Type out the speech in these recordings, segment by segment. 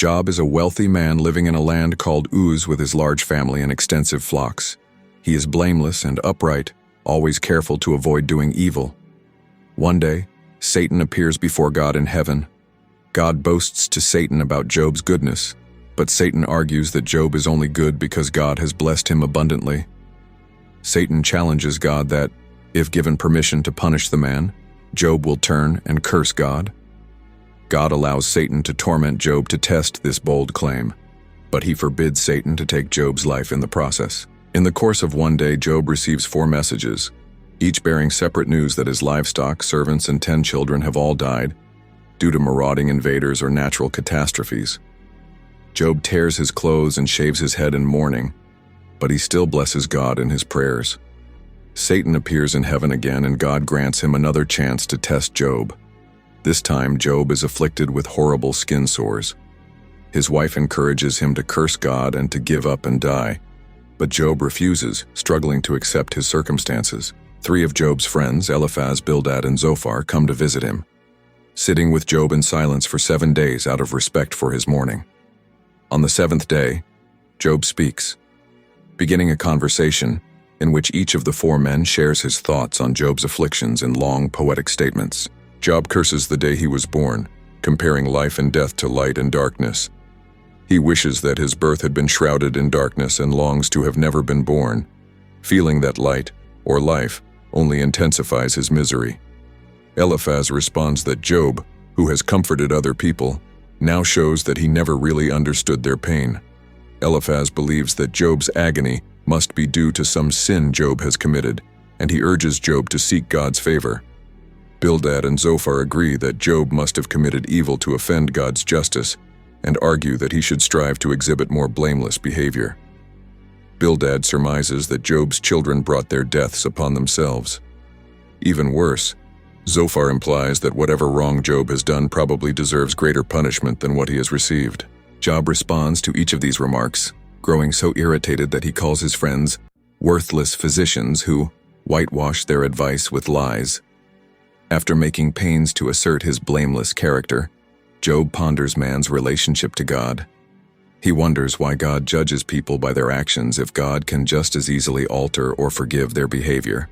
Job is a wealthy man living in a land called Uz with his large family and extensive flocks. He is blameless and upright, always careful to avoid doing evil. One day, Satan appears before God in heaven. God boasts to Satan about Job's goodness, but Satan argues that Job is only good because God has blessed him abundantly. Satan challenges God that, if given permission to punish the man, Job will turn and curse God. God allows Satan to torment Job to test this bold claim, but he forbids Satan to take Job's life in the process. In the course of one day, Job receives 4 messages, each bearing separate news that his livestock, servants, and 10 children have all died due to marauding invaders or natural catastrophes. Job tears his clothes and shaves his head in mourning, but he still blesses God in his prayers. Satan appears in heaven again, and God grants him another chance to test Job. This time, Job is afflicted with horrible skin sores. His wife encourages him to curse God and to give up and die, but Job refuses, struggling to accept his circumstances. 3 of Job's friends, Eliphaz, Bildad, and Zophar, come to visit him, sitting with Job in silence for 7 days out of respect for his mourning. On the 7th day, Job speaks, beginning a conversation in which each of the 4 men shares his thoughts on Job's afflictions in long, poetic statements. Job curses the day he was born, comparing life and death to light and darkness. He wishes that his birth had been shrouded in darkness and longs to have never been born, feeling that light, or life, only intensifies his misery. Eliphaz responds that Job, who has comforted other people, now shows that he never really understood their pain. Eliphaz believes that Job's agony must be due to some sin Job has committed, and he urges Job to seek God's favor. Bildad and Zophar agree that Job must have committed evil to offend God's justice, and argue that he should strive to exhibit more blameless behavior. Bildad surmises that Job's children brought their deaths upon themselves. Even worse, Zophar implies that whatever wrong Job has done probably deserves greater punishment than what he has received. Job responds to each of these remarks, growing so irritated that he calls his friends worthless physicians who whitewash their advice with lies. After making pains to assert his blameless character, Job ponders man's relationship to God. He wonders why God judges people by their actions if God can just as easily alter or forgive their behavior.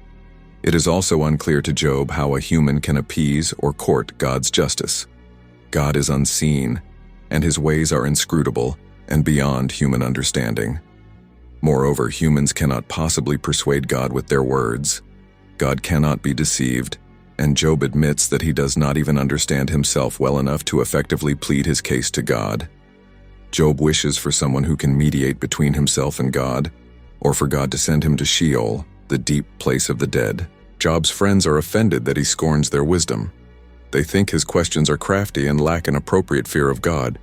It is also unclear to Job how a human can appease or court God's justice. God is unseen, and his ways are inscrutable and beyond human understanding. Moreover, humans cannot possibly persuade God with their words. God cannot be deceived, and Job admits that he does not even understand himself well enough to effectively plead his case to God. Job wishes for someone who can mediate between himself and God, or for God to send him to Sheol, the deep place of the dead. Job's friends are offended that he scorns their wisdom. They think his questions are crafty and lack an appropriate fear of God,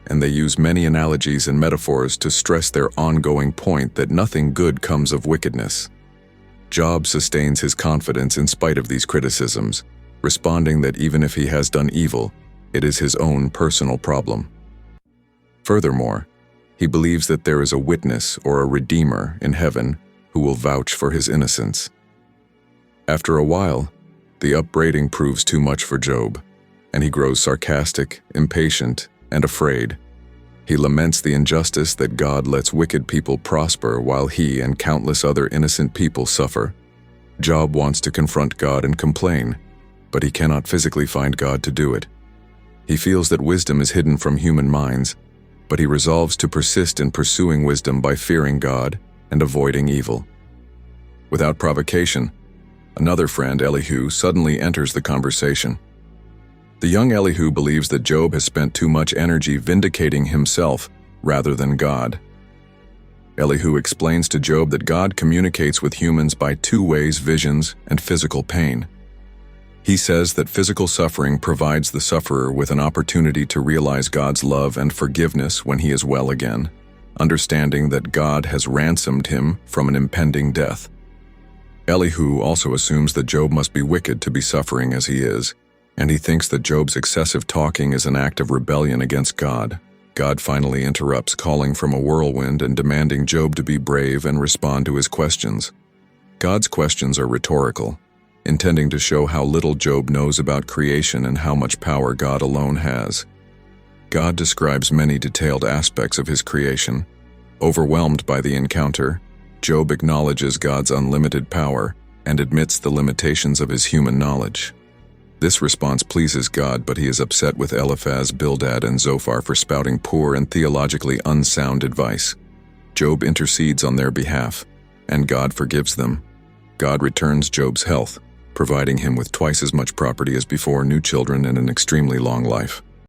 and they use many analogies and metaphors to stress their ongoing point that nothing good comes of wickedness. Job sustains his confidence in spite of these criticisms, responding that even if he has done evil, it is his own personal problem. Furthermore, he believes that there is a witness or a redeemer in heaven who will vouch for his innocence. After a while, the upbraiding proves too much for Job, and he grows sarcastic, impatient, and afraid. He laments the injustice that God lets wicked people prosper while he and countless other innocent people suffer. Job wants to confront God and complain, but he cannot physically find God to do it. He feels that wisdom is hidden from human minds, but he resolves to persist in pursuing wisdom by fearing God and avoiding evil. Without provocation, another friend, Elihu, suddenly enters the conversation. The young Elihu believes that Job has spent too much energy vindicating himself rather than God. Elihu explains to Job that God communicates with humans by 2 ways: visions and physical pain. He says that physical suffering provides the sufferer with an opportunity to realize God's love and forgiveness when he is well again, understanding that God has ransomed him from an impending death. Elihu also assumes that Job must be wicked to be suffering as he is, and he thinks that Job's excessive talking is an act of rebellion against God. God finally interrupts, calling from a whirlwind and demanding Job to be brave and respond to his questions. God's questions are rhetorical, intending to show how little Job knows about creation and how much power God alone has. God describes many detailed aspects of his creation. Overwhelmed by the encounter, Job acknowledges God's unlimited power and admits the limitations of his human knowledge. This response pleases God, but he is upset with Eliphaz, Bildad, and Zophar for spouting poor and theologically unsound advice. Job intercedes on their behalf, and God forgives them. God returns Job's health, providing him with twice as much property as before, new children, and an extremely long life.